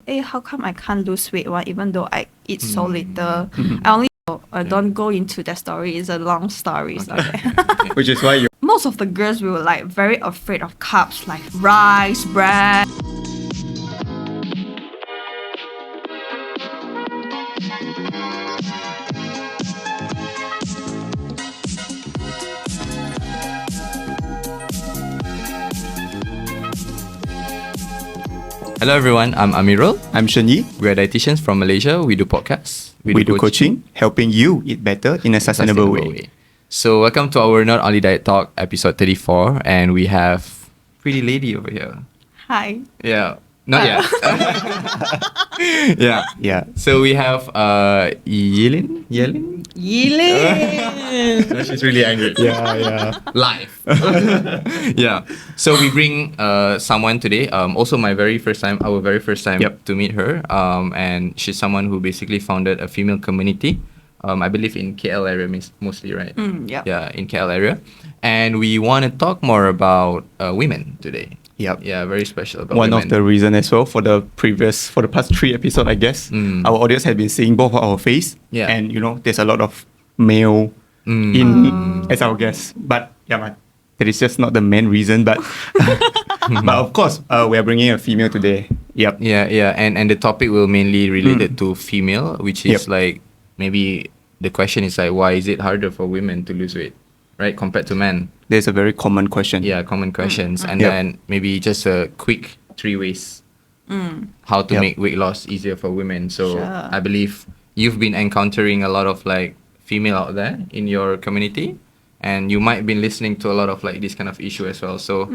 hey, how come I can't lose weight even though I eat so little? I only don't go into that story. It's a long story. Okay. Okay. Which is why you. Most of the girls were like very afraid of carbs like rice, bread. Hello everyone, I'm Ameerul. I'm Shen Yi. We are dietitians from Malaysia. We do podcasts. We do coaching, helping you eat better in a sustainable way. So welcome to our Not Only Diet Talk episode 34, and we have pretty lady over here. Hi. Yeah, not yet. Yeah. Yeah. So we have Yilin. Yilin. She's really angry. Yeah. Live. Yeah. So we bring someone today. Also our very first time Yep. to meet her. And she's someone who basically founded a female community. I believe in KL area mostly, right? Yeah. Yeah, in KL area. And we want to talk more about women today. Yep. Yeah, very special about One women. of the reason as well for the past 3 episodes, I guess, our audience has been seeing both of our face. Yeah. And there's a lot of male in as our guests. But that is just not the main reason. But but of course, we are bringing a female today. Yep. Yeah. And the topic will mainly related to female, which is Yep. like maybe the question is like, why is it harder for women to lose weight, right, compared to men? There's a very common question. Yeah, common questions. And Yep. then maybe just a quick 3 ways how to Yep. make weight loss easier for women. So Sure. I believe you've been encountering a lot of like female out there in your community, and you might be listening to a lot of like this kind of issue as well. So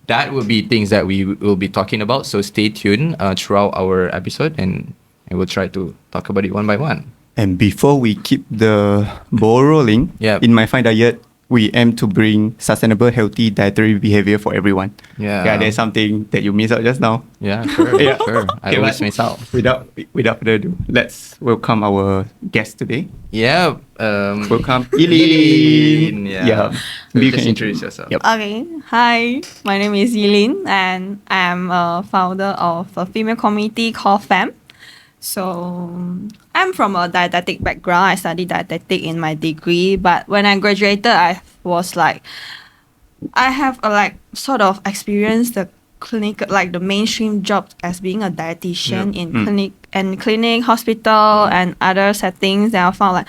that will be things that we will be talking about. So stay tuned throughout our episode, and we'll try to talk about it one by one. And before we keep the ball rolling, Yep. in My Fine Diet, we aim to bring sustainable, healthy dietary behavior for everyone. Yeah. There's something that you missed out just now. Yeah, sure. Yeah. Sure. I Okay, always but miss out. Without further ado, let's welcome our guest today. Yeah. Welcome, Yilin. Yeah. So Maybe you just can introduce yourself. Yep. Okay, hi, my name is Yilin and I'm a founder of a female community called FAM. So I'm from a dietetic background. I studied dietetic in my degree, but when I graduated, I was like, I have a like sort of experienced the clinic, like the mainstream job as being a dietitian in clinic, hospital, and other settings. And I found like,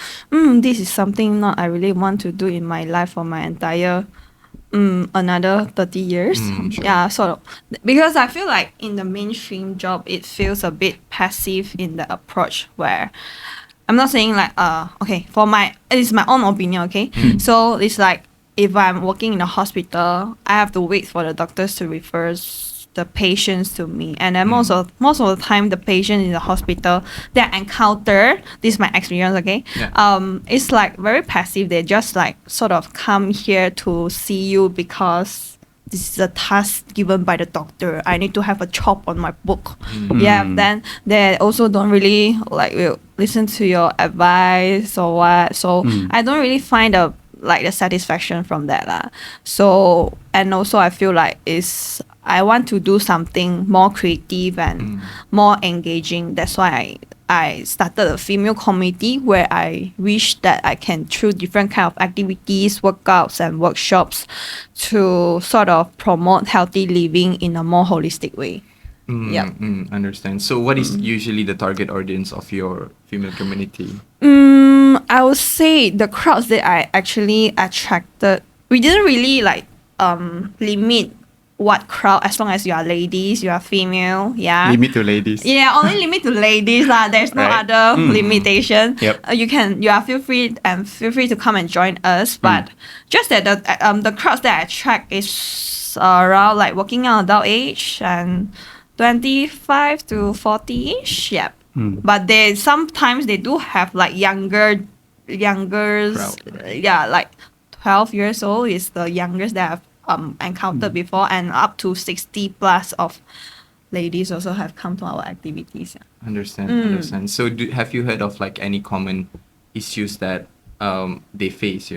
this is something not I really want to do in my life for my entire another 30 years. Sure. Yeah, sort of. Because I feel like in the mainstream job, it feels a bit passive in the approach where I'm not saying like, okay, it is my own opinion, okay? So it's like, if I'm working in a hospital, I have to wait for the doctors to refer the patients to me, and then most of the time the patient in the hospital that I encounter, this is my experience, okay, it's like very passive. They just like sort of come here to see you because this is a task given by the doctor. I need to have a chop on my book. Then they also don't really like will listen to your advice or what. So I don't really find the satisfaction from that lah. So, and also I feel like I want to do something more creative and more engaging. That's why I started a female community where I wish that I can through different kind of activities, workouts and workshops to sort of promote healthy living in a more holistic way. Understand. So what is usually the target audience of your female community? I would say the crowds that I actually attracted, we didn't really limit what crowd, as long as you are ladies, you are female, Limit to ladies. Yeah, only limit to ladies lah. There's no Right. other limitation. Yep. You are feel free to come and join us. But just that the crowds that I attract is around like working on adult age and 25 to 40ish. Yep. But sometimes they do have like younger, Crowd, right. yeah, like 12 years old is the youngest that I've encountered before, and up to 60 plus of ladies also have come to our activities. Yeah. Understand. So have you heard of like any common issues that they face, they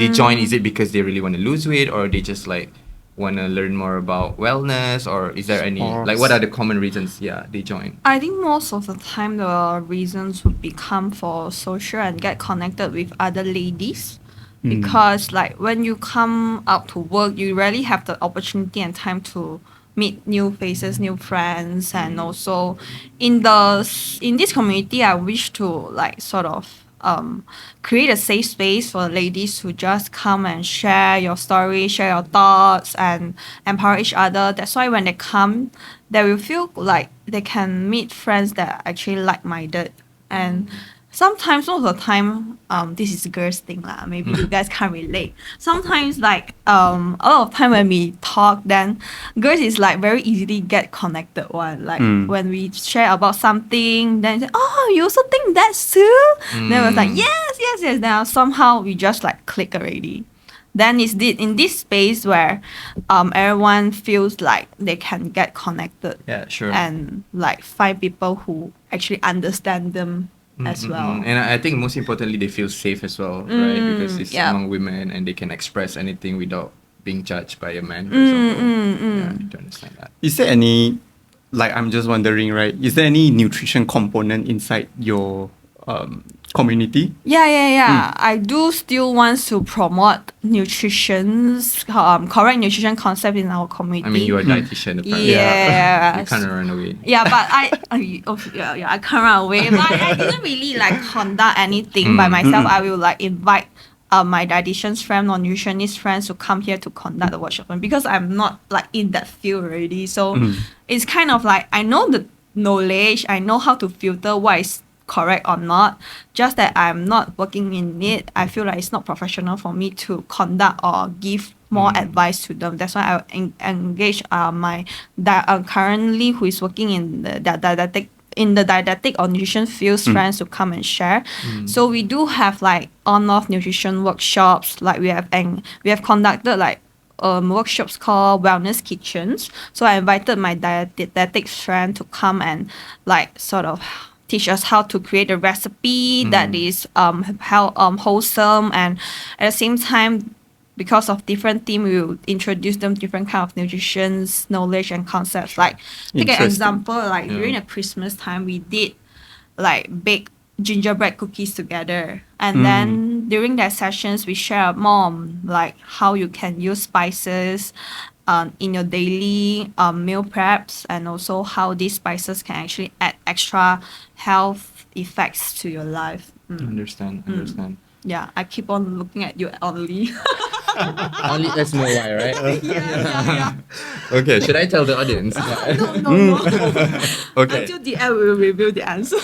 join, is it because they really want to lose weight, or they just like want to learn more about wellness, or is there any like what are the common reasons they join? I think most of the time the reasons would become for social and get connected with other ladies. Because like when you come out to work, you rarely have the opportunity and time to meet new faces, new friends, and also in this community, I wish to like sort of create a safe space for ladies to just come and share your story, share your thoughts, and empower each other. That's why when they come, they will feel like they can meet friends that are actually like-minded. And sometimes, most of the time, this is girls thing lah. Maybe you guys can't relate. Sometimes, like a lot of time when we talk, then girls is like very easily get connected one. Like when we share about something, then say, "Oh, you also think that's too?" Then it was like, "Yes, yes, yes." Then somehow we just like click already. Then it's in this space where everyone feels like they can get connected. Yeah, sure. And like find people who actually understand them as well. And I think most importantly, they feel safe as well, right? Because it's among women and they can express anything without being judged by a man, for example. Yeah, I do understand that. Is there any, like, I'm just wondering, right? Is there any nutrition component inside your community? Yeah. I do still want to promote correct nutrition concept in our community. I mean, you're a dietitian, apparently. Yeah. You can't run away. Yeah, but I can't run away. But I didn't really like conduct anything by myself. I will like invite my dietitian's friend or nutritionist friends to come here to conduct the workshop, and because I'm not like in that field already, so it's kind of like I know the knowledge, I know how to filter what is correct or not, just that I'm not working in it. I feel like it's not professional for me to conduct or give more advice to them. That's why I engage my currently who is working in the dietetic or nutrition fields friends to come and share. So we do have like on-off nutrition workshops. Like we have conducted like workshops called wellness kitchens. So I invited my dietetic friend to come and like sort of teach us how to create a recipe that is wholesome, and at the same time, because of different theme, we will introduce them different kind of nutrition knowledge and concepts. Like take an example, like during the Christmas time, we did like bake gingerbread cookies together, and then during that sessions, we share more on like how you can use spices in your daily meal preps, and also how these spices can actually add extra health effects to your life. Understand. Yeah, I keep on looking at you only. Only let's know why, right? Yeah. Okay, should I tell the audience? No. Okay. Until the end, we will reveal the answer.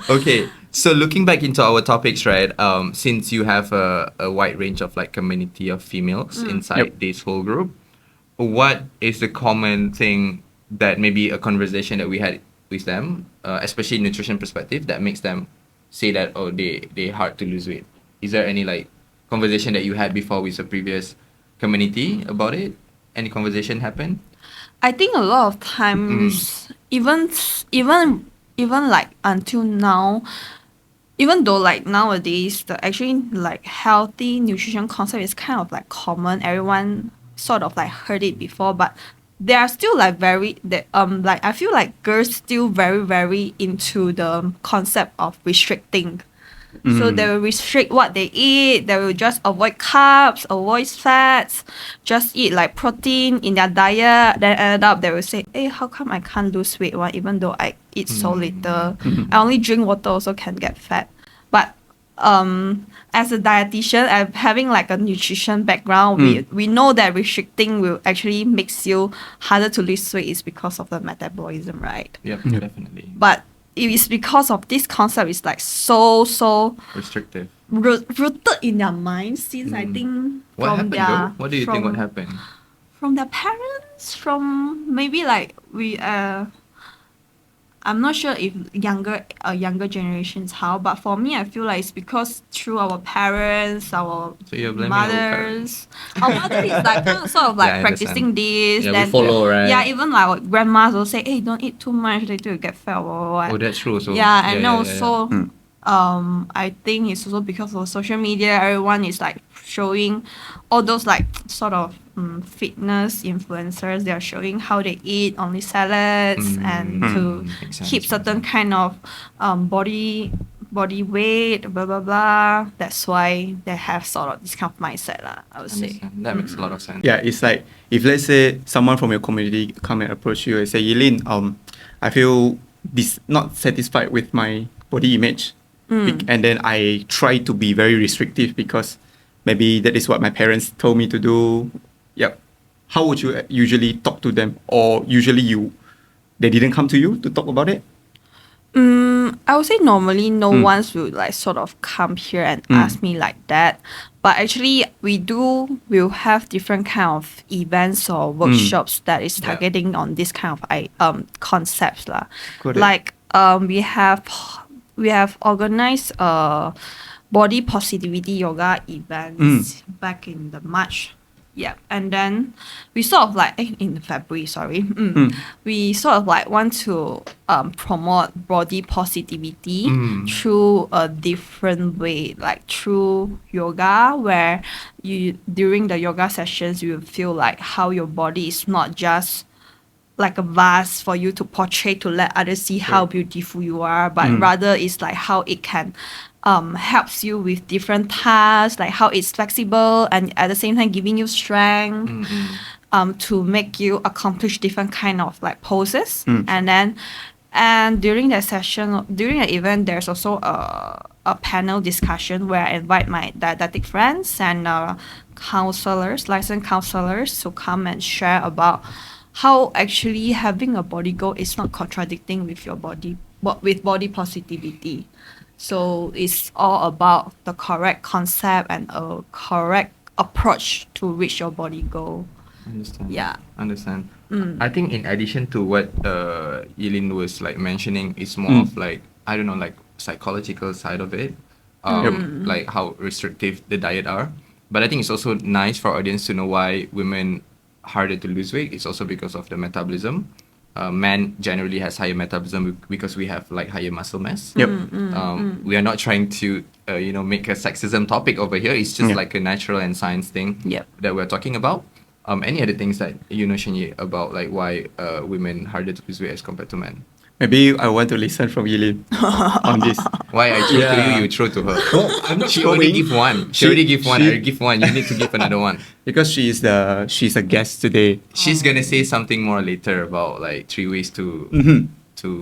Okay, so looking back into our topics, right? Since you have a wide range of like community of females inside this whole group, what is the common thing that maybe a conversation that we had with them, especially nutrition perspective, that makes them say that they hard to lose weight? Is there any like conversation that you had before with the previous community about it? Any conversation happen? I think a lot of times, even like until now, even though like nowadays the actually like healthy nutrition concept is kind of like common, everyone sort of like heard it before, but they are still like like I feel like girls still very, very into the concept of restricting. So they will restrict what they eat. They will just avoid carbs, avoid fats, just eat like protein in their diet. Then ended up they will say, "Hey, how come I can't lose weight? One, even though I eat so little, I only drink water also can get fat." But as a dietitian, I'm having like a nutrition background. We know that restricting will actually makes you harder to lose weight is because of the metabolism, right? Yep, definitely. But it is because of this concept is like so restrictive, rooted in their minds since I think what happened though? What do you think what happened? From their parents, from maybe like I'm not sure if younger generations how, but for me I feel like it's because through our parents, our mothers, our mother is like sort of like practicing this. Yeah, then we follow, right? Yeah, even like our grandmas will say, "Hey, don't eat too much, later you get fat." Or what. Oh, that's true. So Yeah, and also I think it's also because of social media. Everyone is like showing all those like sort of fitness influencers. They are showing how they eat only salads and to Makes sense, keep makes certain sense. kind of body weight, blah blah blah. That's why they have sort of this kind of mindset lah, I would say. Understand. That makes a lot of sense. Yeah, it's like if let's say someone from your community come and approach you and say, Yilin, I feel not satisfied with my body image, and then I try to be very restrictive because maybe that is what my parents told me to do. Yep. How would you usually talk to them, or usually they didn't come to you to talk about it? I would say normally no one's will like sort of come here and ask me like that. But actually we'll have different kind of events or workshops that is targeting on this kind of concepts lah. Got it. Like we have organized body positivity yoga events back in the March. Yeah, and then we sort of like in February, sorry. We sort of like want to promote body positivity through a different way, like through yoga, where you during the yoga sessions you will feel like how your body is not just like a vase for you to portray to let others see how beautiful you are, but rather it's like how it can helps you with different tasks, like how it's flexible and at the same time giving you strength to make you accomplish different kind of like poses. And during the session, during the event, there's also a panel discussion where I invite my dietetic friends and counselors, licensed counselors, to come and share about how actually having a body goal is not contradicting with your body, but with body positivity. So it's all about the correct concept and a correct approach to reach your body goal. Understand. Yeah. Understand. I think in addition to what Yilin was like mentioning, it's more of like, I don't know, like psychological side of it, like how restrictive the diet are. But I think it's also nice for audience to know why women harder to lose weight. It's also because of the metabolism. Men generally has higher metabolism because we have like higher muscle mass. Yep. We are not trying to make a sexism topic over here. It's just like a natural and science thing that we're talking about. Any other things that you know, Shen Yi, about like why women harder to lose weight as compared to men? Maybe I want to listen from Yilin on this. Why I throw to you, you throw to her. No, I'm not She already give one. She already give one. she- I give one. You need to give another one. Because she's a guest today. She's gonna say something more later about like 3 ways to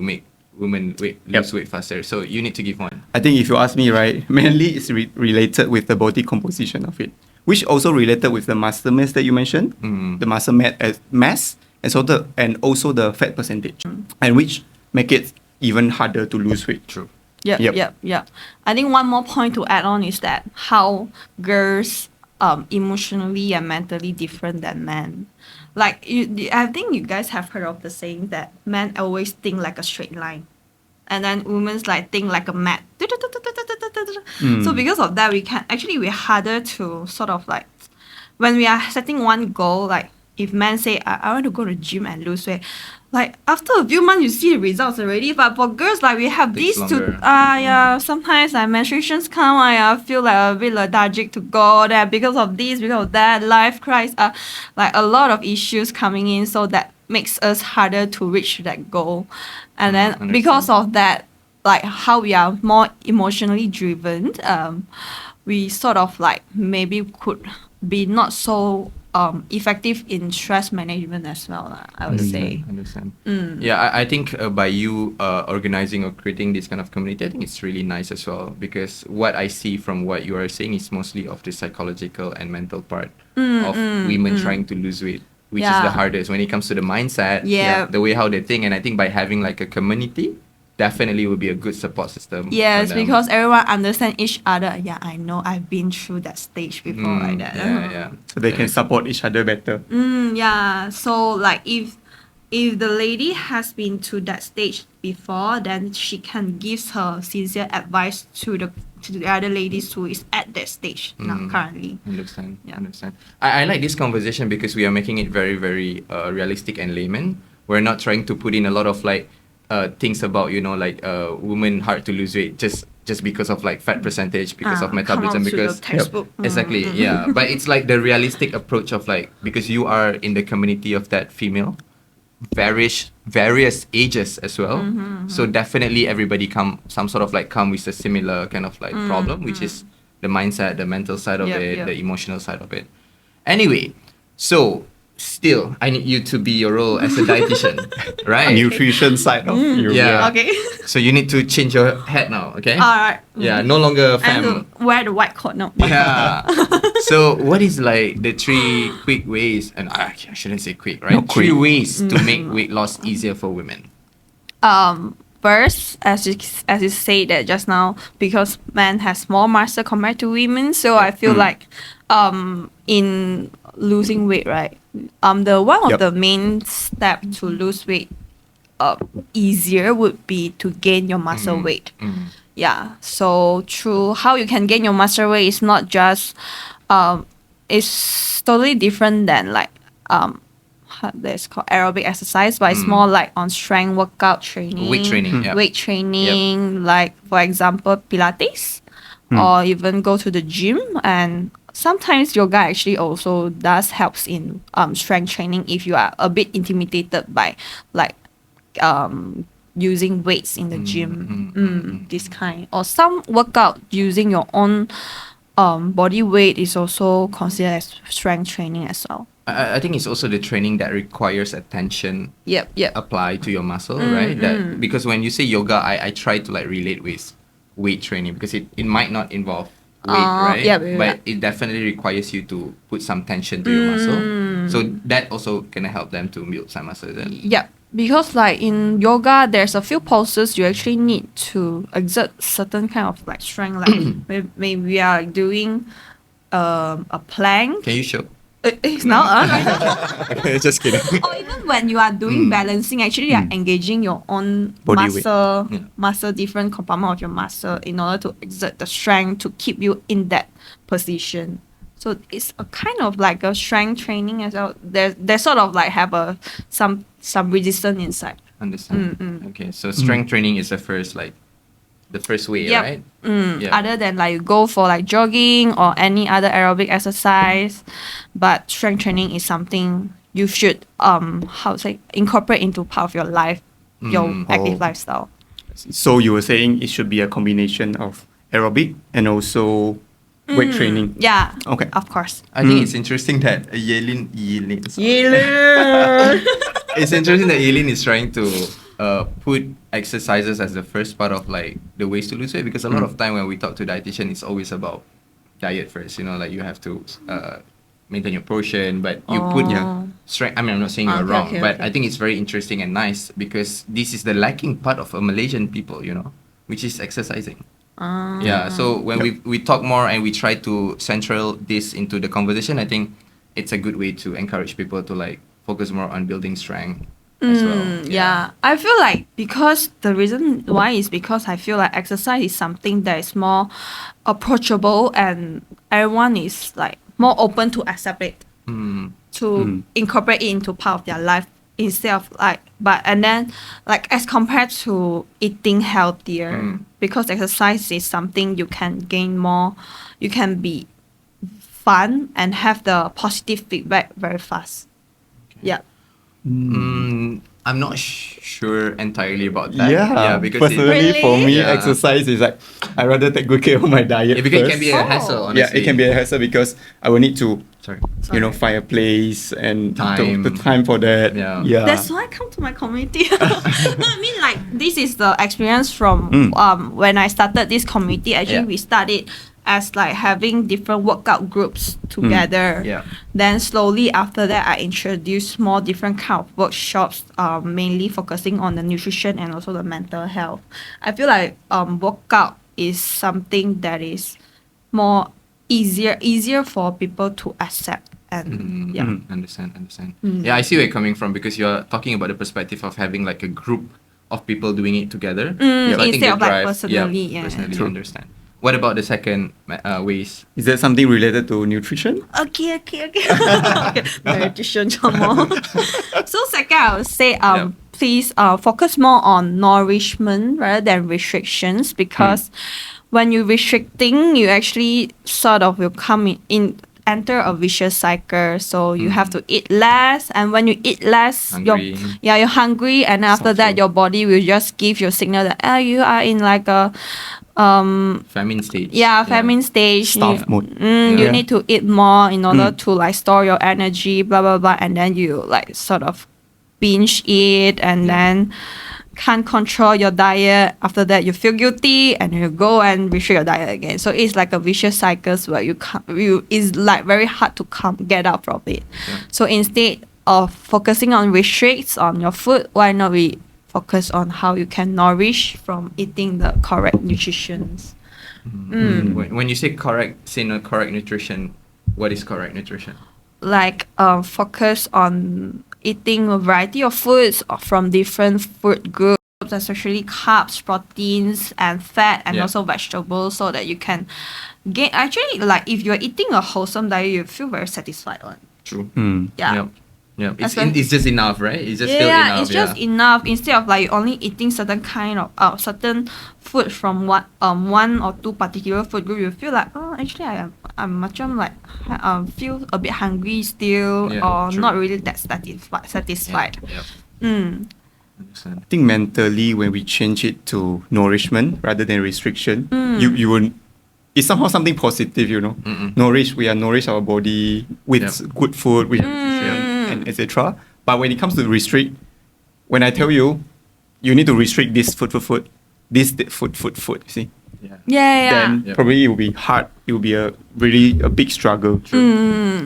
make women lose weight faster. So you need to give one. I think if you ask me, right, mainly it's related with the body composition of it, which also related with the muscle mass that you mentioned, the muscle mass, and also the fat percentage, and which make it even harder to lose weight. True. Yep. I think one more point to add on is that how girls emotionally and mentally different than men. Like I think you guys have heard of the saying that men always think like a straight line, and then women's like think like a mat. So because of that, we're harder to sort of like when we are setting one goal. Like if men say I want to go to gym and lose weight, like after a few months you see the results already. But for girls, like we have Takes these longer. sometimes like menstruations come, I feel like a bit lethargic to go there because of this, because of that, life crisis, like a lot of issues coming in, so that makes us harder to reach that goal. And then Understand. because of that, like how we are more emotionally driven, we sort of like maybe could be not so effective in stress management as well, I would say. Understand. Yeah, I think by you organizing or creating this kind of community, I think it's really nice as well, because what I see from what you are saying is mostly of the psychological and mental part of women trying to lose weight, which is the Yeah. hardest when it comes to the mindset, Yeah. the way how they think. And I think by having like a community, definitely will be a good support system. Yes, for them. because everyone understand each other. Yeah, I know. I've been through that stage before, like that. Yeah. So they can support each other better. Yeah. So like if the lady has been to that stage before, then she can give her sincere advice to the other ladies who is at that stage now currently. Understand. Yeah. Understand. I like this conversation because we are making it very, very realistic and layman. We're not trying to put in a lot of like things about like women hard to lose weight. Just just because of like fat percentage, because of come metabolism, out to the because textbook. exactly, yeah. But it's like the realistic approach of like, because you are in the community of that female, various ages as well. So definitely everybody come with a similar kind of like problem, which is the mindset, the mental side of it, the emotional side of it. Anyway, so still I need you to be your role as a dietitian, right? Nutrition side of you. Yeah. Okay. So you need to change your hat now, okay? Alright. Yeah, no longer I have fam. to wear the white coat now. Yeah. So what is like the 3 quick ways, and I shouldn't say quick, right? Not 3 quick. ways to make weight loss easier for women. First, as you say that just now, because men has more muscle compared to women, so I feel like in losing weight, right? The one of Yep. the main step to lose weight easier would be to gain your muscle weight. Yeah. So through how you can gain your muscle weight is not just it's totally different than like that's called aerobic exercise, but it's more like on strength workout training, Weight training, yep. weight training, like for example Pilates, or even go to the gym. And sometimes yoga actually also does helps in strength training if you are a bit intimidated by like using weights in the gym, this kind, or some workout using your own body weight is also considered as strength training as well. I think it's also the training that requires attention Yep. apply to your muscle, right? That because when you say yoga, I try to like relate with weight training, because it might not involve weight, right? yeah, but it definitely requires you to put some tension to your muscle. So that also can help them to build some muscle then. Yep. Because like in yoga, there's a few poses you actually need to exert certain kind of like strength. Like maybe we are doing a plank. Can you show? It's not. Just kidding. Or even when you are doing balancing, actually you are engaging your own Body weight. muscle, different compartment of your muscle in order to exert the strength to keep you in that position. So it's a kind of like a strength training as well. They sort of like have some resistance inside. Understand. Okay, so strength training is the first way, Yep. right? Other than like you go for like jogging or any other aerobic exercise, but strength training is something you should incorporate into part of your life, your active lifestyle. So you were saying it should be a combination of aerobic and also weight training. Yeah. Okay. Of course. I think it's interesting that it's interesting that Yelin is trying to put exercises as the first part of like the ways to lose weight, because a lot of time when we talk to dietitian, it's always about diet first. You know, like you have to maintain your portion, but you put strength. I mean, I'm not saying you're wrong, but I think it's very interesting and nice because this is the lacking part of a Malaysian people, you know, which is exercising. Yeah. So when we talk more and we try to central this into the conversation, I think it's a good way to encourage people to like focus more on building strength as well. Yeah. I feel like because the reason why is because I feel like exercise is something that is more approachable and everyone is like more open to accept it, to incorporate it into part of their life instead of like, and then like as compared to eating healthier, because exercise is something you can gain more, you can be fun and have the positive feedback very fast. Yeah. I'm not sure entirely about that. Yeah, because personally Really? for me, Yeah. exercise is like I rather take good care of my diet it first. can be a hassle, honestly. Yeah, it can be a hassle because I will need to, Sorry. find a place and Time. the time for that. Yeah. That's why I come to my community. No, I mean like this is the experience from when I started this community. Actually, we started as like having different workout groups together. Yeah. Then slowly after that, I introduced more different kind of workshops, mainly focusing on the nutrition and also the mental health. I feel like workout is something that is more easier for people to accept. And Understand. Yeah, I see where you're coming from because you're talking about the perspective of having like a group of people doing it together. So I think instead the of like drive- personally. yeah, Yeah. personally True. understand. What about the second ways? Is that something related to nutrition? Okay. Nutrition some more. So second, I would say please focus more on nourishment rather than restrictions, because when you're restricting, you actually sort of will come in enter a vicious cycle. So you have to eat less, and when you eat less, Hungry. you're hungry, and after that, Suffer. your body will just give you a signal that you are in like a Famine stage. famine stage. Starve mode. You Yeah. need to eat more in order to like store your energy, blah blah blah, and then you like sort of binge eat, and then can't control your diet. After that, you feel guilty, and you go and restrict your diet again. So it's like a vicious cycle where it's like very hard to get out from it. Yeah. So instead of focusing on restricts on your food, why not we focus on how you can nourish from eating the correct nutrition? When you say correct nutrition, what is correct nutrition? Like focus on eating a variety of foods from different food groups, especially carbs, proteins, and fat, and also vegetables, so that you can get actually like if you're eating a wholesome diet, you feel very satisfied. True. Yeah. Yep. Yep. Especially- It's just enough, right? It's just still enough. it's just enough. Instead of like only eating certain kind of certain food from one or two particular food group, you feel like actually I'm like feel a bit hungry still, Yeah, or true. not really that satisfied. Yep. Understand. I think mentally, when we change it to nourishment rather than restriction, Mm. you will. It's somehow something positive, you know. We are nourish our body with Yep. good food, with and etc. But when it comes to restrict, when I tell you, you need to restrict this food, this food, you see, Yeah. Yeah. then Yep. probably it will be hard. It will be a big struggle.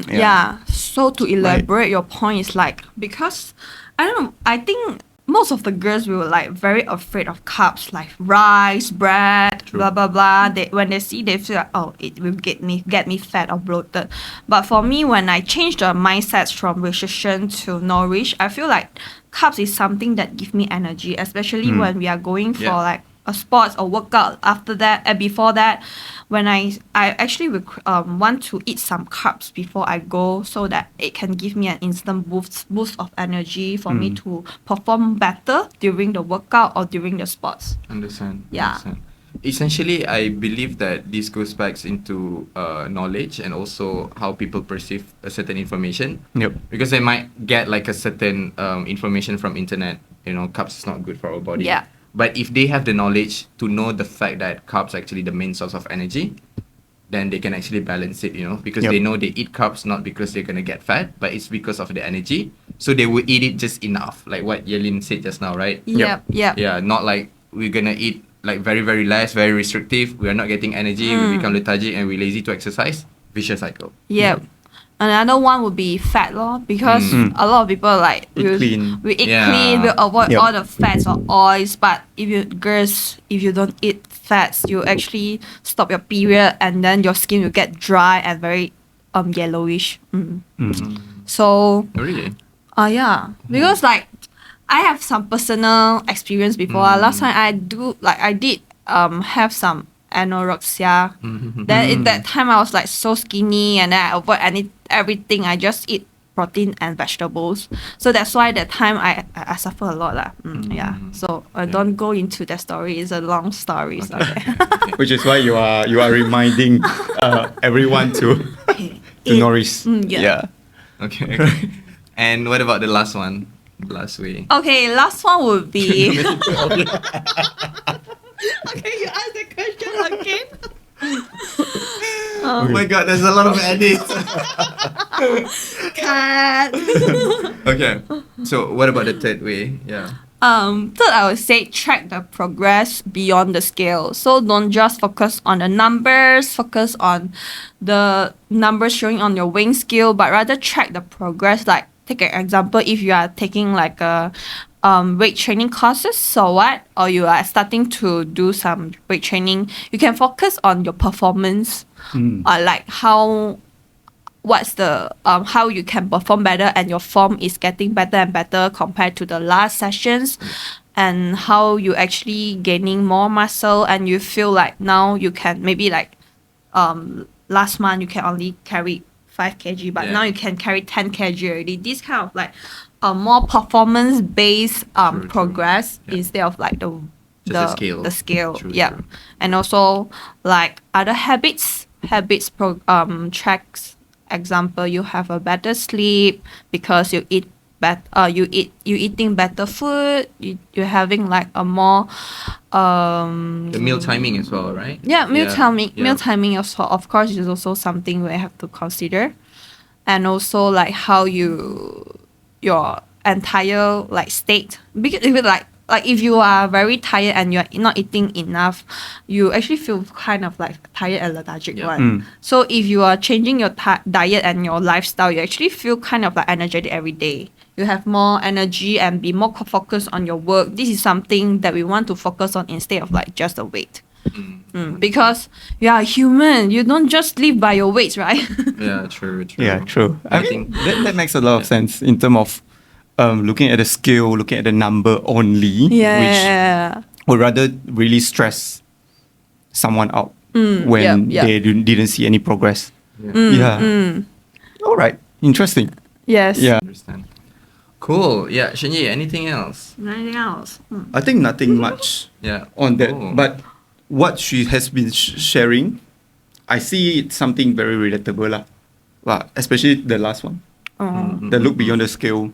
Yeah. So to elaborate your point is like, because I don't know, I think most of the girls were like very afraid of carbs like rice, bread, True. blah blah blah. When they see, they feel like, it will get me fat or bloated. But for me, when I changed the mindset from restriction to nourish, I feel like carbs is something that give me energy, especially when we are going for Yeah. like a sports or workout. After that and before that, when I actually want to eat some carbs before I go, so that it can give me an instant boost of energy for me to perform better during the workout or during the sports. Understand. Yeah. Understand. Essentially, I believe that this goes back into knowledge and also how people perceive a certain information. Yep. Because they might get like a certain information from internet. You know, carbs is not good for our body. Yeah. But if they have the knowledge to know the fact that carbs are actually the main source of energy, then they can actually balance it, you know, because Yep. they know they eat carbs not because they're gonna get fat, but it's because of the energy. So they will eat it just enough, like what Yelin said just now, right? Yep. Yeah, not like we're gonna eat like very, very less, very restrictive. We are not getting energy. We become lethargic and we're lazy to exercise. Vicious cycle. Yep. Another one would be fat lor, because a lot of people like Eat clean. we eat Yeah. clean, we avoid Yep. all the fats or oils. But if you don't eat fats, you actually stop your period, and then your skin will get dry and very yellowish. So Oh, really? yeah, because like I have some personal experience before. Last time I did have some anorexia. Then at that time I was like so skinny, and then I avoid everything. I just eat protein and vegetables. So that's why that time I suffer a lot lah. Yeah. So I don't go into that story. It's a long story. So Which is why you are reminding everyone to nourish. yeah. Okay. And what about the last one? Last way. Okay, last one would be. Okay, you ask the question again. Oh my god, there's a lot of edits. Cut. Okay. So what about the third way? Yeah. Third, I would say track the progress beyond the scale. So don't just focus on the numbers, focus on the numbers showing on your weighing scale, but rather track the progress. Like, take an example, if you are taking like a weight training courses, so what? Or you are starting to do some weight training, you can focus on your performance, like how you can perform better, and your form is getting better and better compared to the last sessions, and how you actually gaining more muscle, and you feel like now you can maybe like last month you can only carry 5 kg, but now you can carry 10 kg already. This kind of like more performance based True. progress Yeah. instead of like the Just the scale. The scale. True, Yeah. true. And also like other tracks. Example, you have a better sleep because you eat you eating better food. You're having like a more The meal timing as well, right? meal timing also, of course, is also something we have to consider. And also like how your entire like state, because if it like if you are very tired and you're not eating enough, you actually feel kind of like tired and lethargic Yeah. one. So if you are changing your diet and your lifestyle, you actually feel kind of like energetic every day. You have more energy and be more focused on your work. This is something that we want to focus on instead of like just the weight. Because you are human, you don't just live by your weights, right? Yeah, true. Yeah, true. I I mean, think- that makes a lot of sense in terms of looking at the scale, looking at the number only, which would rather really stress someone out when they didn't see any progress. All right. Interesting. Yes. Yeah. Understand. Cool. Yeah, Shen Yi, anything else? Anything else? I think nothing much Yeah. on that. Cool. But what she has been sharing, I see it's something very relatable. Especially the last one. The look beyond the scale.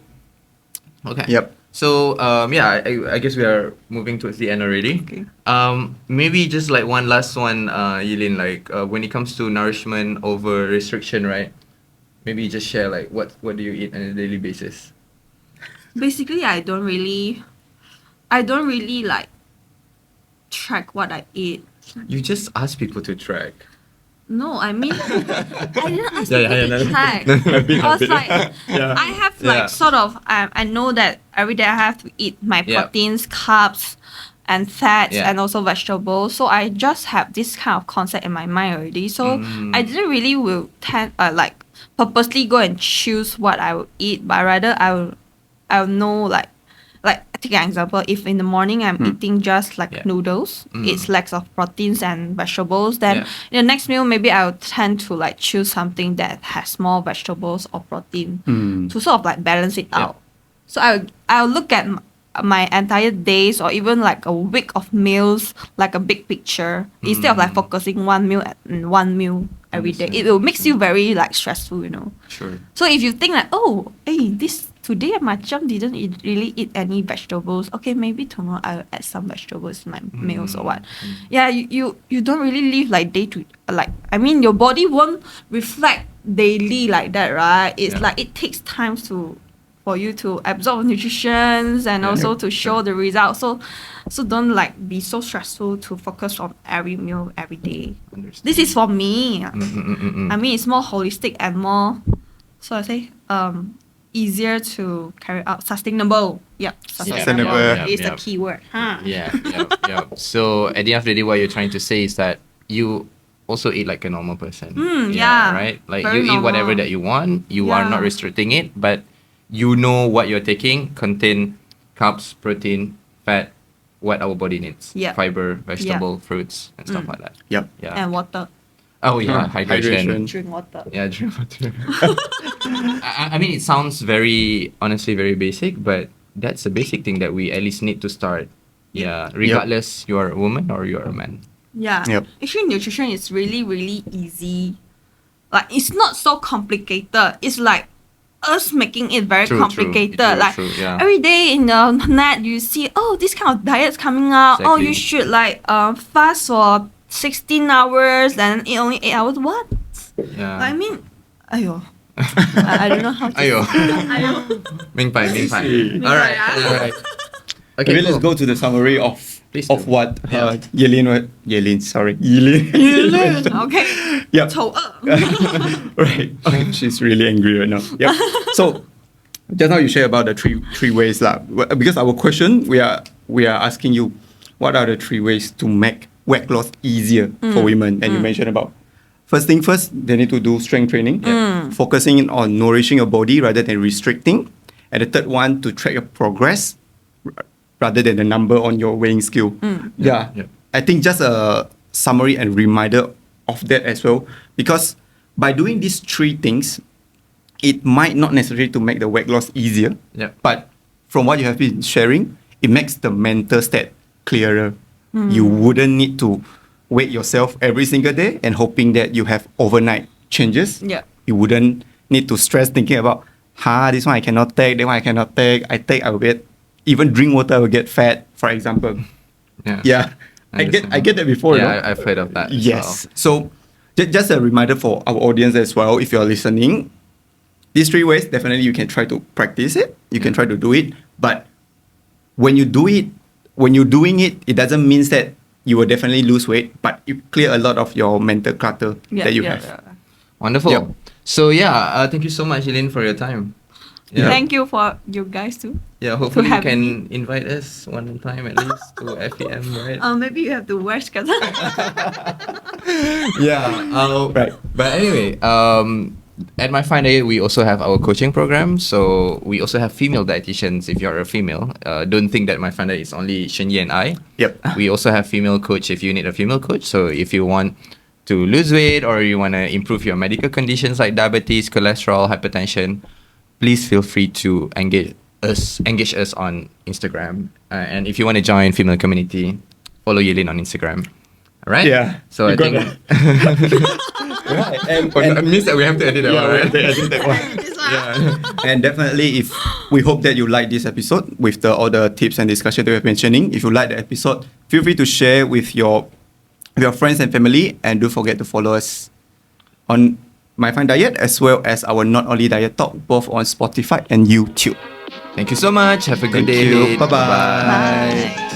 Okay. Yep. So I guess we are moving towards the end already. Okay. Maybe just like one last one, Yilin, like when it comes to nourishment over restriction, right? Maybe just share like what do you eat on a daily basis? Basically, I don't really like track what I eat. You just ask people to track. No, I mean, I didn't ask Yeah, people to yeah. track. I was like, I have like sort of, I know that every day I have to eat my Yeah. proteins, carbs, and fats, Yeah. and also vegetables. So I just have this kind of concept in my mind already. So I didn't really like purposely go and choose what I would eat, but rather I'll know like take an example. If in the morning I'm eating just like noodles, it's lacks of proteins and vegetables, then in the next meal maybe I'll tend to like choose something that has more vegetables or protein to sort of like balance it out. So I'll look at my entire days or even like a week of meals like a big picture instead of like focusing one meal every day. It will makes you very like stressful, you know. Sure. So if you think like, oh, hey, this today macam didn't really eat any vegetables. Okay, maybe tomorrow I'll add some vegetables in my meals or what. Yeah, you don't really live like day to like. I mean, your body won't reflect daily like that, right? It's like it takes time for you to absorb nutrition and also to show the results. So don't like be so stressful to focus on every meal every day. Understand. This is for me. I mean, it's more holistic and more, so I say, easier to carry out. Sustainable. Yep. Sustainable. is the Yep. key word. Huh? Yeah. So at the end of the day, what you're trying to say is that you also eat like a normal person. Yeah. Right? Like Very you eat whatever normal. that you want. You are not Yeah. restricting it, but you know what you're taking contain carbs, protein, fat, what our body needs. Yeah. Fiber, vegetable, fruits, and stuff like that. Yep. Yeah. And water. Oh yeah, hydration. Hydration. Drink water. Yeah, drink water. I mean, it sounds honestly very basic, but that's a basic thing that we at least need to start. Yeah, regardless you're a woman or you're a man. Yeah. Yep. Actually, nutrition is really, really easy. Like, it's not so complicated. It's like us making it very complicated. Yeah. Every day in the net, you see, oh, this kind of diet's coming out. Oh, you Exactly. should like fast for 16 hours and eat only 8 hours. What? Yeah. I mean, ayo. I don't know how to Ayo. Ayo. 明白. see. All right. Okay, Maybe let's cool. go to the summary of Please of do. what Yeah. Yilin. Okay. Yep. 丑恶. Right. Okay, she's really angry right now. Yep. So just now you share about the three ways lah. Because our question we are asking you, what are the 3 ways to make weight loss easier for women? And you mentioned about first thing first, they need to do strength training, focusing on nourishing your body rather than restricting. And the third one, to track your progress rather than the number on your weighing scale. Yeah. Yep. I think just a summary and reminder of that as well, because by doing these 3 things, it might not necessarily to make the weight loss easier, Yep. but from what you have been sharing, it makes the mental state clearer. You wouldn't need to weight yourself every single day and hoping that you have overnight changes. Yeah. You wouldn't need to stress thinking about, this one I cannot take, that one I cannot take. I will get, even drink water, I will get fat, for example. Yeah. I get that before. Yeah, I've heard of that. Yes. So just a reminder for our audience as well, if you're listening, these 3 ways, definitely you can try to practice it. You can try to do it. But when you're doing it, it doesn't mean that you will definitely lose weight, but you clear a lot of your mental clutter that you have. Yeah. Wonderful. Yep. So thank you so much, Eileen, for your time. Yeah. Thank you for you guys too. Yeah, hopefully you have can invite us one time at least to FEM, right? Maybe you have to wear skirt. Right. But anyway, at My Fine Diet, we also have our coaching program. So we also have female dietitians. If you're a female, don't think that My Fine Diet is only Shen Yi and I. Yep. We also have female coach if you need a female coach. So if you want to lose weight or you want to improve your medical conditions like diabetes, cholesterol, hypertension, please feel free to engage us on Instagram. And if you want to join female community, follow Yelin on Instagram. All right? Yeah. So I you got think Right. And it means that we have to edit that one, right? we have to edit that one. And definitely, if we hope that you like this episode with all the tips and discussion that we have mentioning. If you like the episode, feel free to share with your friends and family, and don't forget to follow us on My Fine Diet as well as our Not Only Diet Talk, both on Spotify and YouTube. Thank you so much. Have a good Thank day. you. Bye-bye. Bye.